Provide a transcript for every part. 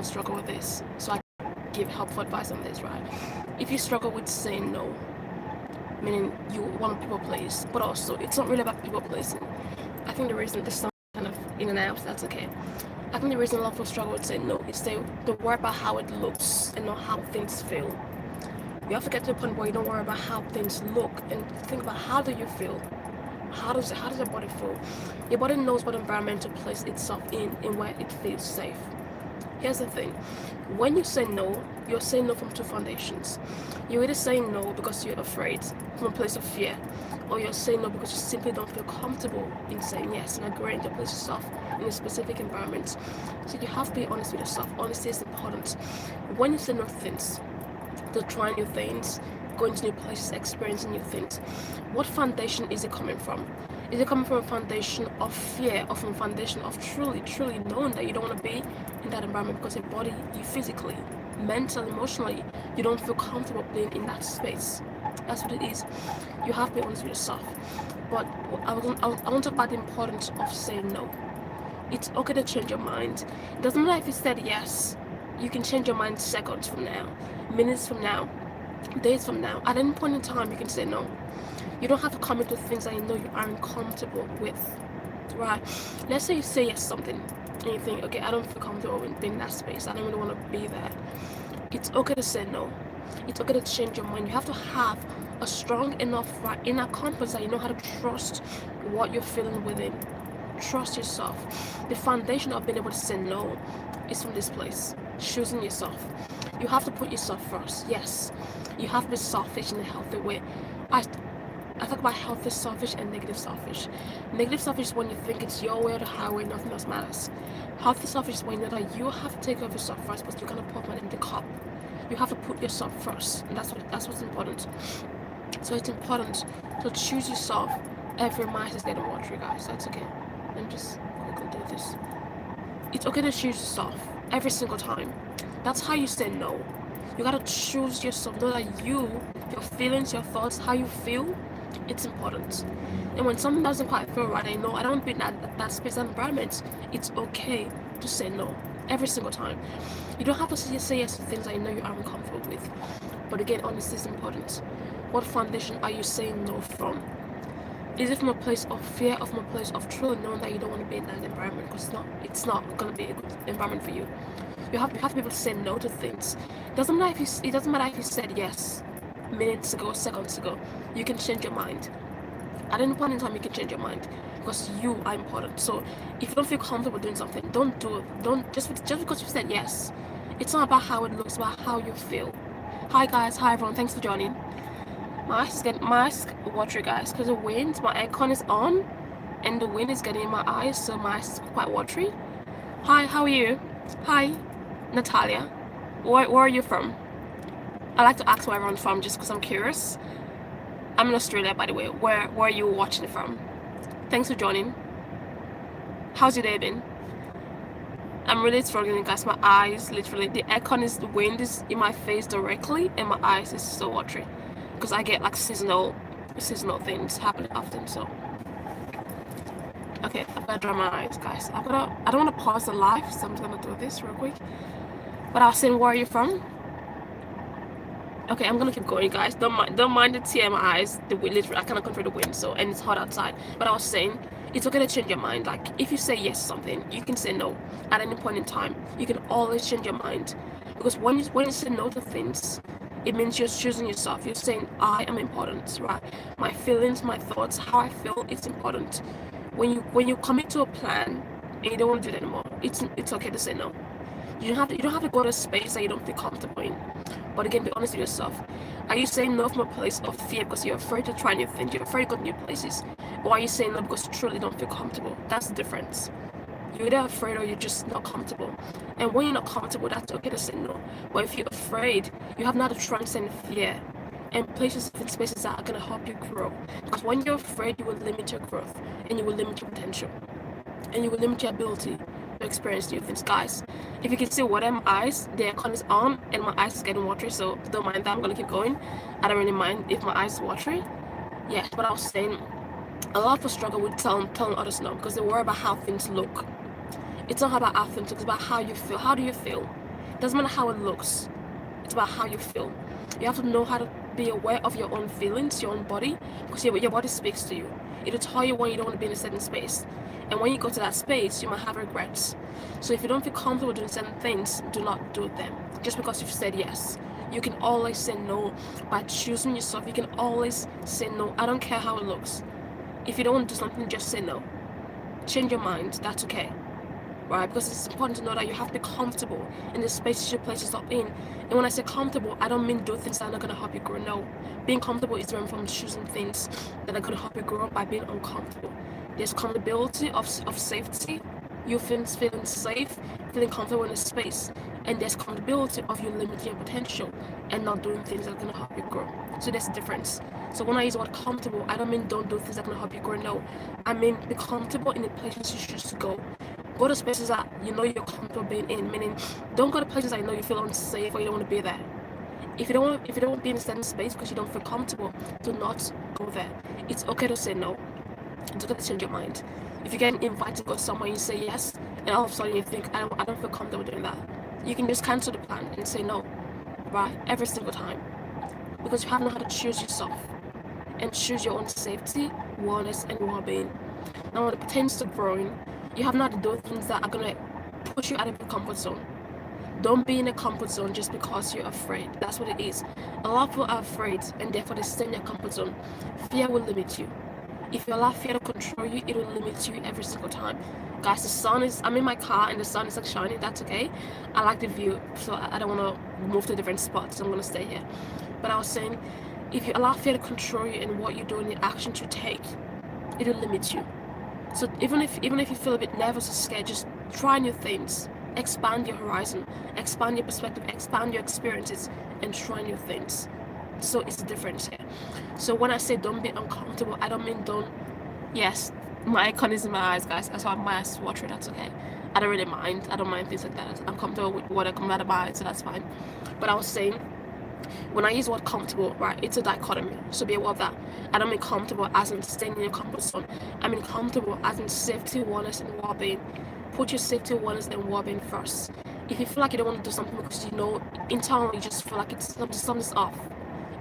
struggle with this, so I give helpful advice on this, right? If you struggle with saying no, meaning you want people please, but also it's not really about people pleasing. I think the reason this is kind of in and out, that's okay. I think the reason a lot of people struggle with saying no is they worry about how it looks and not how things feel. You have to get to the point where you don't worry about how things look and think about how do you feel. How does your body feel? Your body knows what environment to place itself in and where it feels safe. Here's the thing. When you say no, you're saying no from two foundations. You're either saying no because you're afraid from a place of fear, or you're saying no because you simply don't feel comfortable in saying yes and agreeing to place yourself in a specific environment. So you have to be honest with yourself. Honesty is important. When you say no to things, to try new things, going to new places, experiencing new things, what foundation is it coming from? Is it coming from a foundation of fear, or from a foundation of truly knowing that you don't want to be in that environment because your body, you physically, mentally, emotionally, you don't feel comfortable being in that space? That's what it is. You have to be honest with yourself. But I want to talk about the importance of saying no. It's okay to change your mind. It doesn't matter if you said yes. You can change your mind seconds from now, minutes from now, days from now. At any point in time, you can say no. You don't have to commit to things that you know you aren't comfortable with, right? Let's say you say yes to something and you think, okay, I don't feel comfortable in being in that space. I don't really want to be there. It's okay to say no. It's okay to change your mind. You have to have a strong enough inner compass that you know how to trust what you're feeling within. Trust yourself. The foundation of being able to say no is from this place. Choosing yourself. You have to put yourself first. Yes. You have to be selfish in a healthy way. I talk about healthy selfish and negative selfish. Negative selfish is when you think it's your way or the highway, nothing else matters. Healthy selfish is when you know that you have to take care of yourself first, but you're gonna put one in the cup. You have to put yourself first, and that's what's important. So it's important to choose yourself. Every mice is getting watery, guys. That's okay. Let me just quickly do this. It's okay to choose yourself every single time. That's how you say no. You gotta choose yourself. Know that your feelings, your thoughts, how you feel, it's important. And when something doesn't quite feel right, I know I don't be in that space, that environment, it's okay to say no every single time. You don't have to say yes to things that you know you aren't comfortable with. But again, honesty is important. What foundation are you saying no from? Is it from a place of fear, or from a place of truly knowing that you don't want to be in that environment? Because it's not going to be a good environment for you. You have to be able to say no to things. It doesn't matter if you said yes minutes ago, seconds ago. You can change your mind. At any point in time, you can change your mind because you are important. So if you don't feel comfortable doing something, don't do it. Don't just because you said yes. It's not about how it looks, about how you feel. Hi guys, hi everyone. Thanks for joining. My eyes is watery, guys, because the wind. My aircon is on, and the wind is getting in my eyes, so my eyes is quite watery. Hi, how are you? Hi, Natalia. Where are you from? I like to ask where everyone's from just because I'm curious. I'm in Australia, by the way. Where are you watching it from? Thanks for joining. How's your day been? I'm really struggling, guys. My eyes, literally, the wind is in my face directly, and my eyes is so watery because I get like seasonal things happening often. So, okay, I better dry my eyes, guys. I don't want to pause the live, so I'm just gonna do this real quick. But I was saying, where are you from? Okay, I'm gonna keep going, guys. Don't mind the tear in my eyes. The wind, literally, I cannot control the wind, so, and it's hot outside. But I was saying, it's okay to change your mind. Like, if you say yes to something, you can say no at any point in time. You can always change your mind, because when you say no to things, it means you're choosing yourself. You're saying, I am important, right? My feelings, my thoughts, how I feel, it's important. When you commit to a plan and you don't want to do it anymore, it's okay to say no. You don't have to go to a space that you don't feel comfortable in. But again, be honest with yourself. Are you saying no from a place of fear because you're afraid to try new things, you're afraid to go to new places? Or are you saying no because you truly don't feel comfortable? That's the difference. You're either afraid or you're just not comfortable. And when you're not comfortable, that's okay to say no. But if you're afraid, you have now to transcend fear and places and spaces that are going to help you grow. Because when you're afraid, you will limit your growth and you will limit your potential and you will limit your ability to experience new things. Guys, if you can see what my eyes, the aircon is on and my eyes is getting watery, so don't mind that. I'm going to keep going. I don't really mind if my eyes is watery. Yeah, but I was saying, a lot of people struggle with telling others no because they worry about how things look. It's not about how things look, it's about how you feel. How do you feel? Doesn't matter how it looks. It's about how you feel. You have to know how to be aware of your own feelings, your own body, because your body speaks to you. It'll tell you when you don't want to be in a certain space. And when you go to that space, you might have regrets. So if you don't feel comfortable doing certain things, do not do them. Just because you've said yes. You can always say no by choosing yourself. You can always say no. I don't care how it looks. If you don't want to do something, just say no. Change your mind. That's okay. Right? Because it's important to know that you have to be comfortable in the spaces you place yourself in. And when I say comfortable, I don't mean do things that are not going to help you grow. No. Being comfortable is different from choosing things that are going to help you grow by being uncomfortable. There's comfortability of safety, you feeling safe, feeling comfortable in a space. And there's comfortability of you limiting your potential and not doing things that are going to help you grow. So there's a difference. So when I use the word comfortable, I don't mean don't do things that are going to help you grow. No. I mean be comfortable in the places you choose to go. Go to spaces that you know you're comfortable being in, meaning don't go to places that you know you feel unsafe or you don't want to be there. If you don't want to be in a certain space because you don't feel comfortable, do not go there. It's okay to say no. It's okay to change your mind. If you get invited to go somewhere, you say yes, and all of a sudden you think, I don't feel comfortable doing that. You can just cancel the plan and say no, right? Every single time. Because you have to know how to choose yourself and choose your own safety, wellness, and well-being. Now, when it pertains to growing, you have not to do things that are going to push you out of your comfort zone. Don't be in a comfort zone just because you're afraid. That's what it is. A lot of people are afraid and therefore they stay in their comfort zone. Fear will limit you. If you allow fear to control you, it will limit you every single time. Guys, I'm in my car and the sun is like shining. That's okay. I like the view, so I don't want to move to different spots. So I'm going to stay here. But I was saying, if you allow fear to control you in what you do and the actions you take, it will limit you. So even if you feel a bit nervous or scared, just try new things. Expand your horizon, expand your perspective, expand your experiences, and try new things. So it's the difference here. So when I say don't be uncomfortable, I don't mean don't. Yes, my icon is in my eyes, guys. That's why my eyes water. That's okay. I don't really mind. I don't mind things like that. I'm comfortable with what I come out of my eyes, so that's fine. But I was saying, when I use the word comfortable, right, it's a dichotomy. So be aware of that. I don't mean comfortable as in staying in your comfort zone. I mean comfortable as in safety, wellness, and well-being. Put your safety, wellness, and well-being first. If you feel like you don't want to do something because you know internally you just feel like something's off,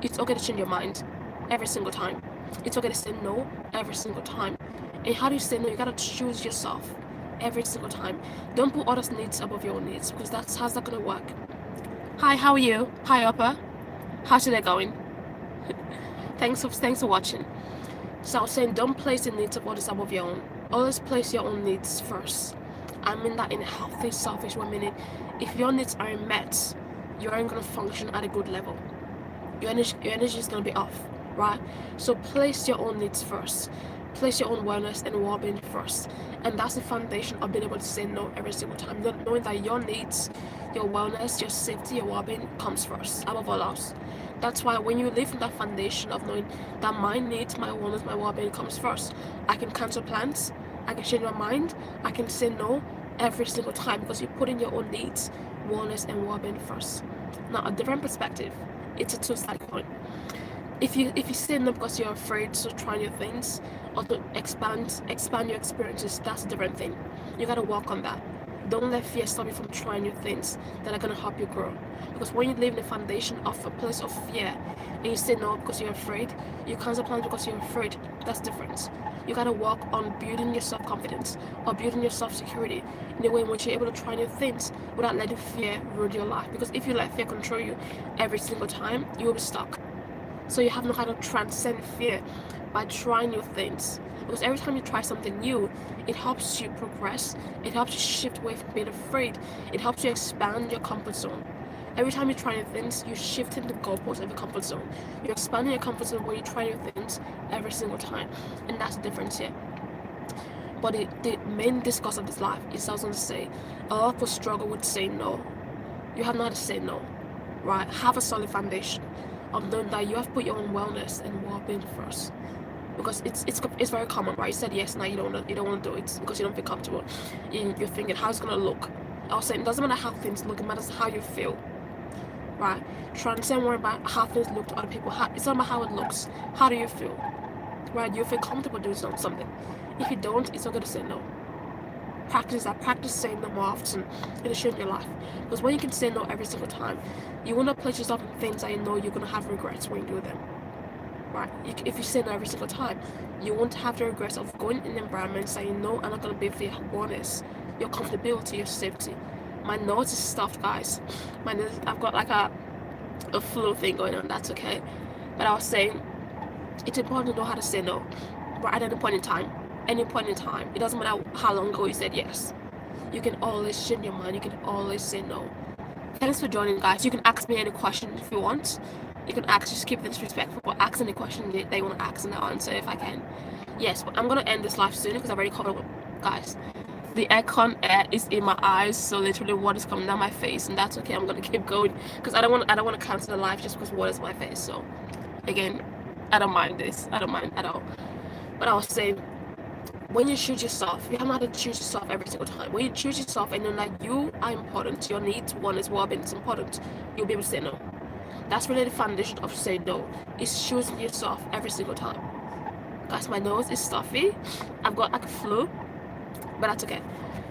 it's okay to change your mind every single time. It's okay to say no every single time. And how do you say no? You gotta choose yourself every single time. Don't put others' needs above your own needs, because how's that gonna work? Hi, how are you? Hi, Upper. How's your day going? Thanks for watching. So I was saying, don't place the needs of others above your own. Always place your own needs first. I mean that in a healthy, selfish way, meaning if your needs aren't met, you aren't going to function at a good level. Your energy is going to be off, right? So place your own needs first. Place your own wellness and well-being first. And that's the foundation of being able to say no every single time. Knowing that your needs, your wellness, your safety, your well-being comes first above all else. That's why when you live in that foundation of knowing that my needs, my wellness, my well-being comes first, I can cancel plans, I can change my mind, I can say no every single time, because you put in your own needs, wellness, and well-being first. Now, a different perspective, it's a two-sided coin. If you say no because you're afraid to try new things or to expand your experiences, that's a different thing. You gotta work on that. Don't let fear stop you from trying new things that are gonna help you grow. Because when you live in the foundation of a place of fear and you say no because you're afraid, you cancel plans because you're afraid, that's different. You gotta work on building your self-confidence or building your self-security in a way in which you're able to try new things without letting fear rule your life. Because if you let fear control you every single time, you will be stuck. So you have to know how to transcend fear by trying new things. Because every time you try something new, it helps you progress. It helps you shift away from being afraid. It helps you expand your comfort zone. Every time you try new things, you're shifting the goalposts of your comfort zone. You're expanding your comfort zone where you try new things every single time. And that's the difference here. But the main discourse of this life is, I was going to say, a lot of people struggle with saying no. You have to know how to say no, right? Have a solid foundation of knowing that you have to put your own wellness and well-being first. Because it's very common, right? You said yes, now you don't want to do it because you don't feel comfortable. You're thinking, how's it gonna look? I was saying, it doesn't matter how things look, it matters how you feel, right? Transcend worry about how things look to other people. It's not about how it looks. How do you feel, right? Do you feel comfortable doing something? If you don't, it's okay to say no. Practice that. Practice saying no more often. It'll change your life. Because when you can say no every single time, you will not place yourself in things that you know you're gonna have regrets when you do them. Right? If you say no every single time, you won't have the regrets of going in environments that you know are not gonna be for your wellness, your comfortability, your safety. My nose is stuffed, guys. My nose, I've got like a flu thing going on. That's okay. But I was saying, it's important to know how to say no. Right at any point in time. Any point in time. It doesn't matter how long ago you said yes. You can always change your mind. You can always say no. Thanks for joining, guys. You can ask me any question if you want. You can ask, just keep this respectful, but ask any question they want to ask and I'll answer if I can. Yes, but I'm going to end this live soon because I've already covered it, guys. The aircon air is in my eyes, so literally water is coming down my face, and that's okay. I'm going to keep going because I don't want to cancel the live just because water is my face. So, again, I don't mind this. I don't mind at all. But I was saying, when you choose yourself, you have not to choose yourself every single time. When you choose yourself and know that you are important, your needs, one is well-being is important, you'll be able to say no. That's really the foundation of saying no, is choosing yourself every single time. Guys, my nose is stuffy. I've got like a flu, but that's okay.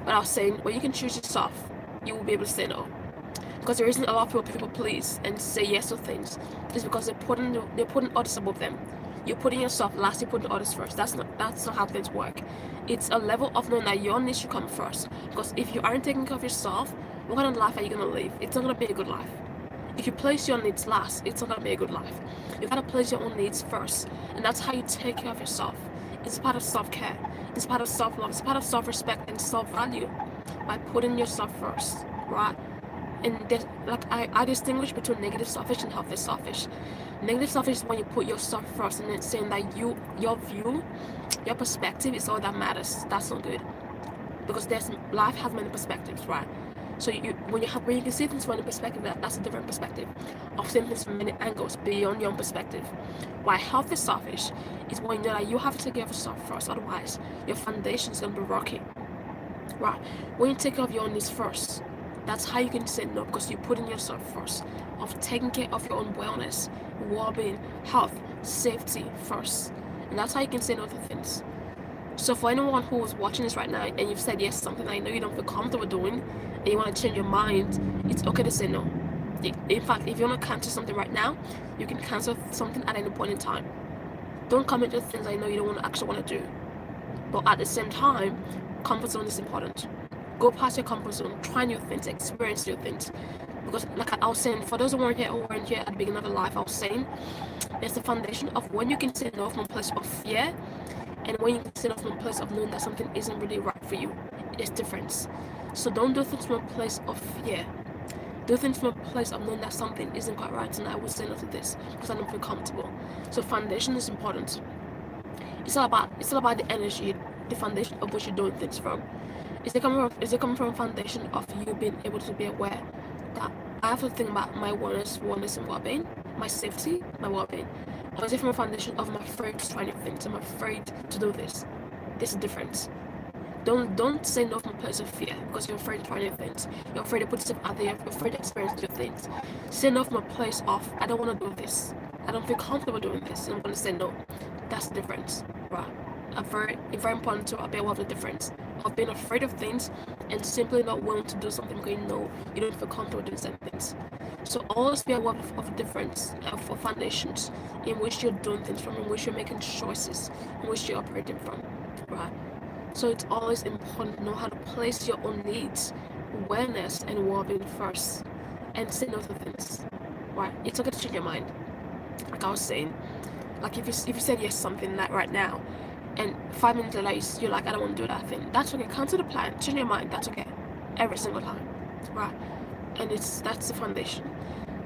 But I was saying, when you can choose yourself, you will be able to say no. Because there isn't a lot of people please and say yes to things. It's because they're putting others above them. You're putting yourself last, you're putting others first. That's not how things work. It's a level of knowing that your needs should come first. Because if you aren't taking care of yourself, what kind of life are you gonna live? It's not gonna be a good life. If you place your needs last, it's not gonna be a good life. You gotta place your own needs first, and that's how you take care of yourself. It's part of self-care. It's part of self-love. It's part of self-respect and self-value by putting yourself first, right? And like I distinguish between negative selfish and healthy selfish. Negative selfish is when you put yourself first and then saying that your view, your perspective is all that matters. That's not good, because life has many perspectives, right? So when you can see things from a perspective, that's a different perspective of seeing things from many angles beyond your own perspective. Why healthy selfish is when you know that you have to take care of yourself first, otherwise your foundation is gonna be rocky. Right? When you take care of your own needs first, that's how you can say no, because you're putting yourself first, of taking care of your own wellness, well-being, health, safety first. And that's how you can say no to things. So for anyone who is watching this right now and you've said yes to something I know you don't feel comfortable doing and you want to change your mind, it's okay to say no. In fact, if you want to cancel something right now, you can cancel something at any point in time. Don't commit to things I know you don't actually want to do. But at the same time, comfort zone is important. Go past your comfort zone, try new things, experience new things. Because like I was saying, for those who weren't here at the beginning of the life, I was saying, there's the foundation of when you can say no from a place of fear, and when you can say no from a place of knowing that something isn't really right for you. There's difference. So don't do things from a place of fear. Do things from a place of knowing that something isn't quite right, and I will say no to this because I don't feel comfortable. So foundation is important. It's all about the energy, the foundation of which you're doing things from. Is it coming from a foundation of you being able to be aware that I have to think about my wellness and well-being, my safety, my well-being? Or is it from a foundation of I'm afraid to try new things, I'm afraid to do this? There's a difference. Don't say no from a place of fear because you're afraid to try new things. You're afraid to put yourself out there, you're afraid to experience new things. Say no from a place of I don't want to do this. I don't feel comfortable doing this, and I'm going to say no. That's the difference, right? It's very important to be aware of the difference of being afraid of things and simply not willing to do something because you know you don't feel comfortable doing certain things. So always be aware of the difference for foundations in which you're doing things from, in which you're making choices, in which you're operating from, right? So it's always important to know how to place your own needs, awareness, and well-being first, and say no to things, right? It's okay to change your mind. Like I was saying, like if you said yes to something like right now, and 5 minutes later you're like, I don't want to do that thing. That's okay. Cancel the plan. Change your mind. That's okay. Every single time, right? And that's the foundation.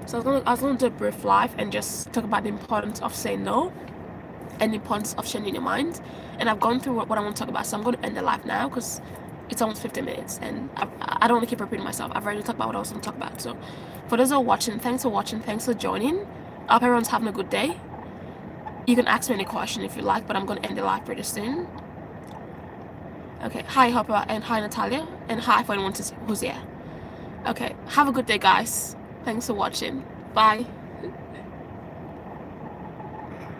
So I was going to do a brief live and just talk about the importance of saying no and the importance of changing your mind. And I've gone through what I want to talk about, so I'm going to end the live now because it's almost 15 minutes and I don't want to keep repeating myself. I've already talked about what I was going to talk about. So for those who are watching, thanks for watching. Thanks for joining. I hope everyone's having a good day. You can ask me any question if you like, but I'm going to end the live pretty soon. Okay, hi Hopper, and hi Natalia, and hi for anyone who's here. Okay, have a good day, guys. Thanks for watching. Bye.